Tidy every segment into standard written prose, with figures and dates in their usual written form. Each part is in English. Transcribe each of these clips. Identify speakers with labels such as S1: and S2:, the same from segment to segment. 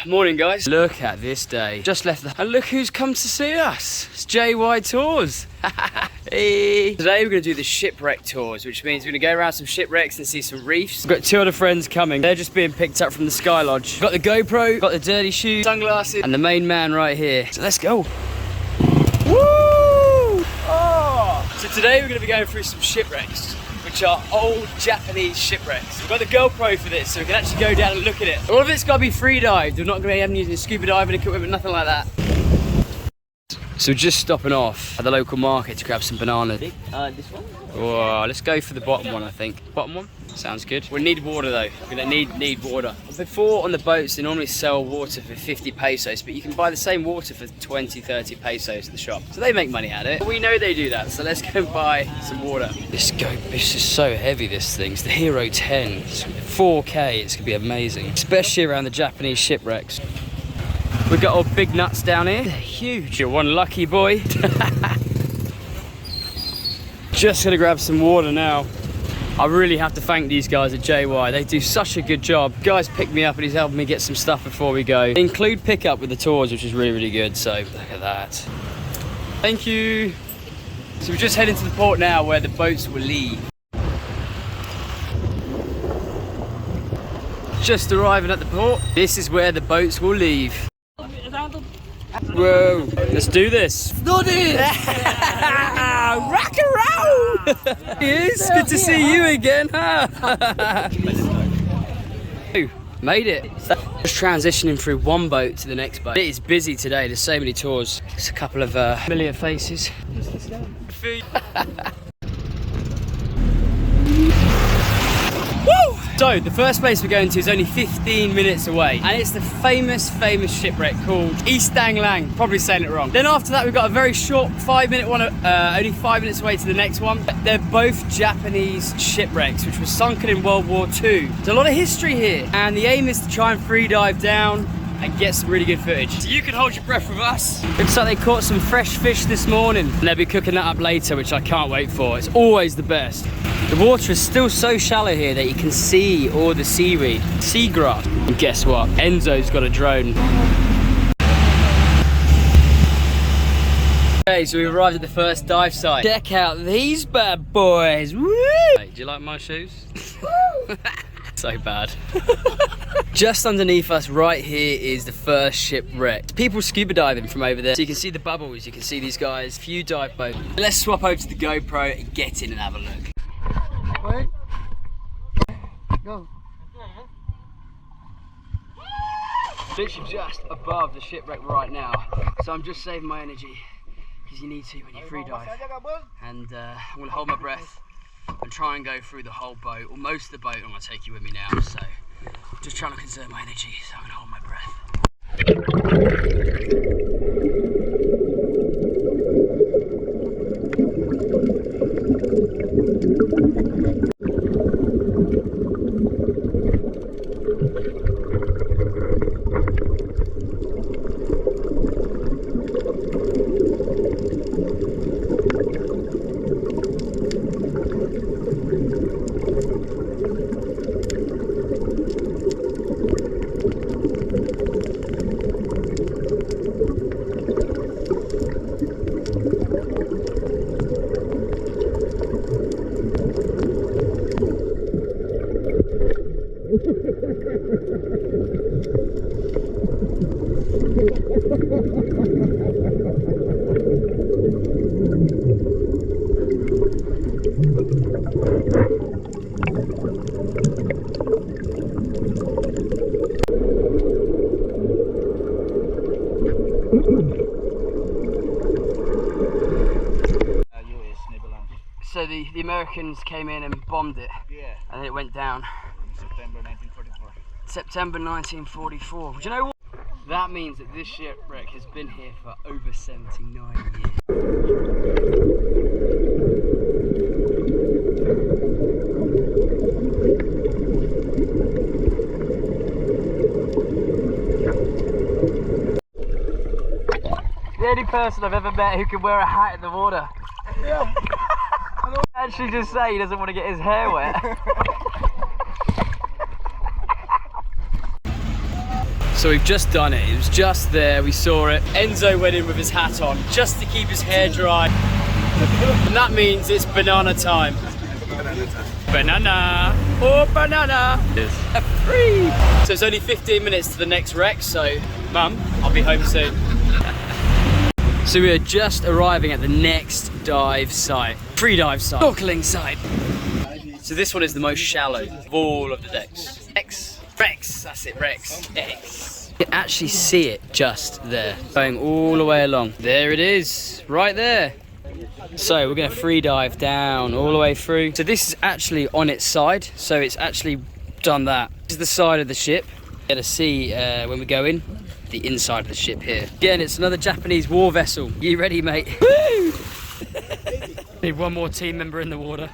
S1: Morning guys. Look at this day. Just left the... And look who's come to see us. It's JY Tours. Hey. Today we're going to do the shipwreck tours, which means we're going to go around some shipwrecks and see some reefs. We've got 2 other friends coming. They're just being picked up from the Sky Lodge. We've got the GoPro, got the dirty shoes, sunglasses, and the main man right here. So let's go. Woo! Oh. So today we're going to be going through some shipwrecks, which are old Japanese shipwrecks. We've got the GoPro for this, so we can actually go down and look at it. All of it's got to be freedived. We're not going to be using scuba diving equipment, nothing like that. So we're just stopping off at the local market to grab some bananas. This one? Whoa, let's go for the bottom one, I think. Bottom one? Sounds good. We need water though. We're gonna need water. Before on the boats, they normally sell water for 50 pesos, but you can buy the same water for 20, 30 pesos in the shop. So they make money at it. We know they do that, so let's go and buy some water. This is so heavy, this thing. It's the Hero 10. It's 4K, it's gonna be amazing. Especially around the Japanese shipwrecks. We've got all big nuts down here. They're huge. You're one lucky boy. Just gonna grab some water now. I really have to thank these guys at JY. They do such a good job. The guy's picked me up and he's helping me get some stuff before we go. They include pickup with the tours, which is really, really good. So look at that. Thank you. So we're just heading to the port now where the boats will leave. Just arriving at the port. This is where the boats will leave. Whoa, let's do this. Let's do this! Rock and roll! It is good to see you again, huh? Made it. Just transitioning through one boat to the next boat. It is busy today, there's so many tours. There's a couple of familiar faces. Woo! So, the first place we're going to is only 15 minutes away, and it's the famous shipwreck called Lang. Probably saying it wrong. Then after that, we've got a very short 5-minute one, only 5 minutes away to the next one. They're both Japanese shipwrecks, which were sunken in World War II. There's a lot of history here, and the aim is to try and free dive down and get some really good footage. So you can hold your breath with us. Looks like they caught some fresh fish this morning, and they'll be cooking that up later, which I can't wait for. It's always the best. The water is still so shallow here that you can see all the seaweed, seagrass. And guess what? Enzo's got a drone. Okay, so we've arrived at the first dive site. Check out these bad boys. Woo! Hey, do you like my shoes? So bad. Just underneath us right here is the first shipwreck. People scuba diving from over there. So you can see the bubbles, you can see these guys, few dive boats. Let's swap over to the GoPro and get in and have a look. Wait. Go. Literally just above the shipwreck right now. So I'm just saving my energy, because you need to when you free dive. And I'm gonna hold my breath and try and go through the whole boat, or most of the boat. I'm gonna take you with me now. So just trying to conserve my energy, so I'm gonna hold my breath. So the Americans came in and bombed it, and then it went down.
S2: September 1944.
S1: September 1944. Do you know what? That means that this shipwreck has been here for over 79 years. The only person I've ever met who can wear a hat in the water. Yeah. Actually just say he doesn't want to get his hair wet. So we've just done it. It was just there. We saw it. Enzo went in with his hat on just to keep his hair dry. And that means it's banana time. Banana. Oh, banana. Free. So it's only 15 minutes to the next wreck. So, Mum, I'll be home soon. So we are just arriving at the next dive site. Free dive site. Snorkeling site. So this one is the most shallow of all of the decks. Rex, that's it, Rex. X. You can actually see it just there, going all the way along. There it is, right there. So we're gonna free dive down all the way through. So this is actually on its side, so it's actually done that. This is the side of the ship. You're gonna see when we go in, the inside of the ship here. Again, it's another Japanese war vessel. You ready, mate? Woo! Need one more team member in the water.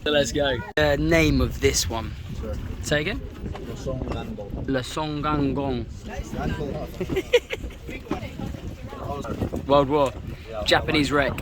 S1: So let's go. Name of this one.
S2: Sure.
S1: Say again? Le Songangong. World War. Japanese wreck.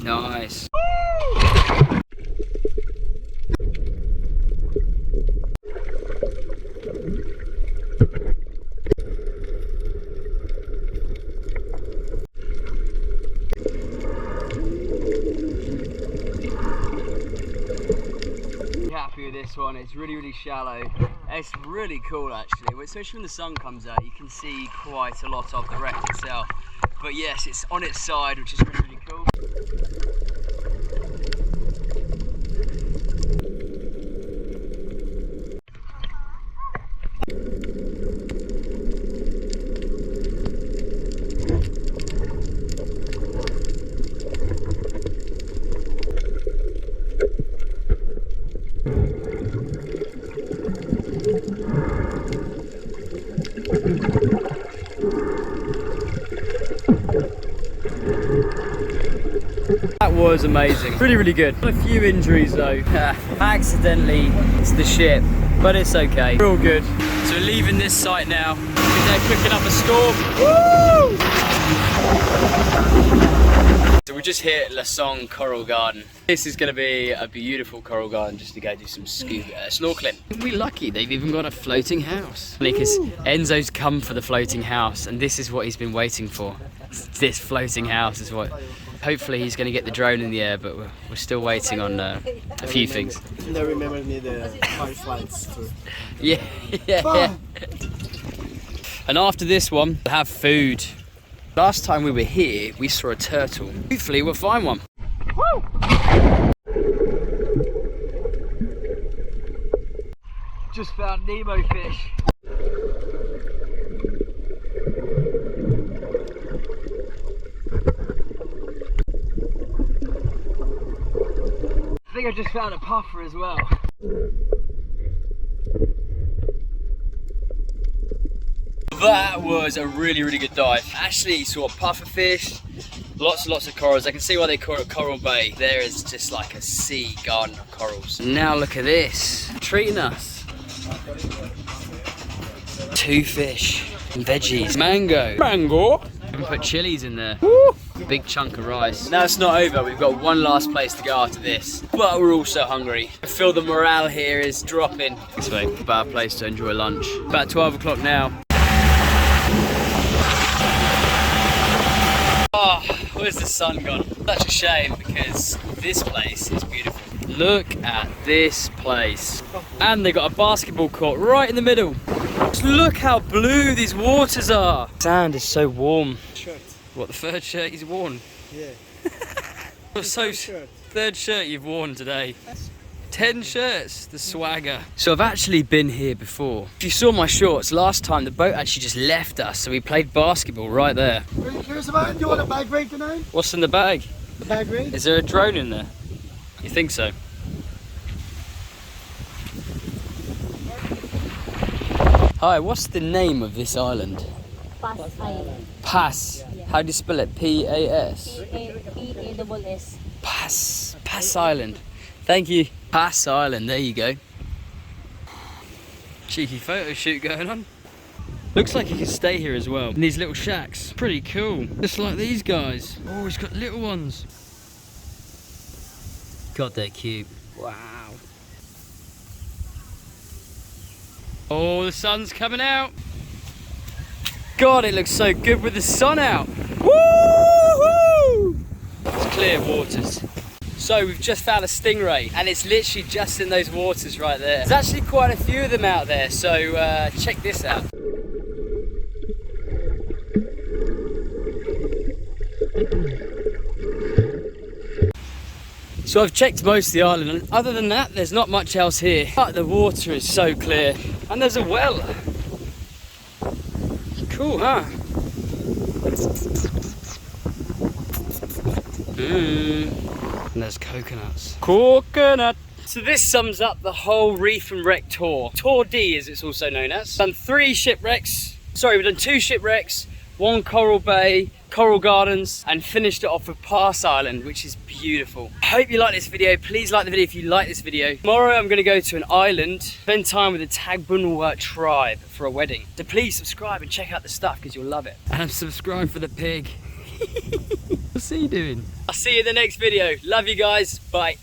S1: Nice. Happy with this one. It's really shallow. It's really cool actually, especially when the sun comes out. You can see quite a lot of the wreck itself. But yes, it's on its side, which is really cool. That was amazing. Really good. A few injuries though. Accidentally, it's the ship, but it's okay. We're all good. So we're leaving this site now. They're cooking up a storm. Woo! So we just hit La Song Coral Garden. This is going to be a beautiful coral garden just to go do some snorkeling. We're lucky they've even got a floating house. Because Enzo's come for the floating house and this is what he's been waiting for. This floating house is what... Hopefully he's going to get the drone in the air, but we're still waiting on a few things.
S2: And they remember me the fireflies too.
S1: Yeah. And after this one, we'll have food. Last time we were here, we saw a turtle. Hopefully we'll find one. Woo! Just found Nemo Fish. I think I just found a puffer as well. That was a really good dive. Actually saw a puffer fish, lots and lots of corals. I can see why they call it Coral Bay. There is just like a sea garden of corals. Now look at this, treating us. 2 fish, and veggies, mango. We can put chilies in there. Woo! Big chunk of rice. Now it's not over, we've got one last place to go after this, but we're also hungry. I feel the morale here is dropping. This way, about a place to enjoy lunch. About 12 o'clock now. Oh, where's the sun gone? Such a shame because this place is beautiful. Look at this place. And they got a basketball court right in the middle. Just look how blue these waters are. Sand is so warm. What, the third shirt he's worn?
S2: Yeah.
S1: Third shirt you've worn today. 10 shirts, the swagger. So I've actually been here before. If you saw my shorts, last time the boat actually just left us, so we played basketball right there.
S2: Are you curious about it? Do you want a bag raid tonight?
S1: What's in the bag?
S2: The bag raid?
S1: Is there a drone in there? You think so? Hi, what's the name of this island?
S3: Pass Island.
S1: Pass.
S3: Yeah.
S1: How do you spell it? P-A-S?
S3: P-A-S-S.
S1: Pass. Pass Island. Thank you. Pass Island, there you go. Cheeky photo shoot going on. Looks like you can stay here as well. In these little shacks. Pretty cool. Just like these guys. Oh, he's got little ones. God, they're cute. Wow. Oh, the sun's coming out. God, it looks so good with the sun out. Woo-hoo! It's clear waters. So we've just found a stingray, and it's literally just in those waters right there. There's actually quite a few of them out there, so check this out. So I've checked most of the island, and other than that, there's not much else here. But the water is so clear, and there's a well. Cool, huh? And there's coconuts. Coconut! So this sums up the whole Reef and Wreck tour. Tour D, as it's also known as. Done 3 shipwrecks. Sorry, we've done 2 shipwrecks, 1 coral bay, coral gardens, and finished it off with Pass Island, which is beautiful. I hope you like this video. Please like the video if you like this video. Tomorrow I'm going to go to an island, spend time with the Tagbunwa tribe for a wedding. So please subscribe and check out the stuff because you'll love it. And subscribe for the pig. What's he doing? I'll see you in the next video. Love you guys. Bye.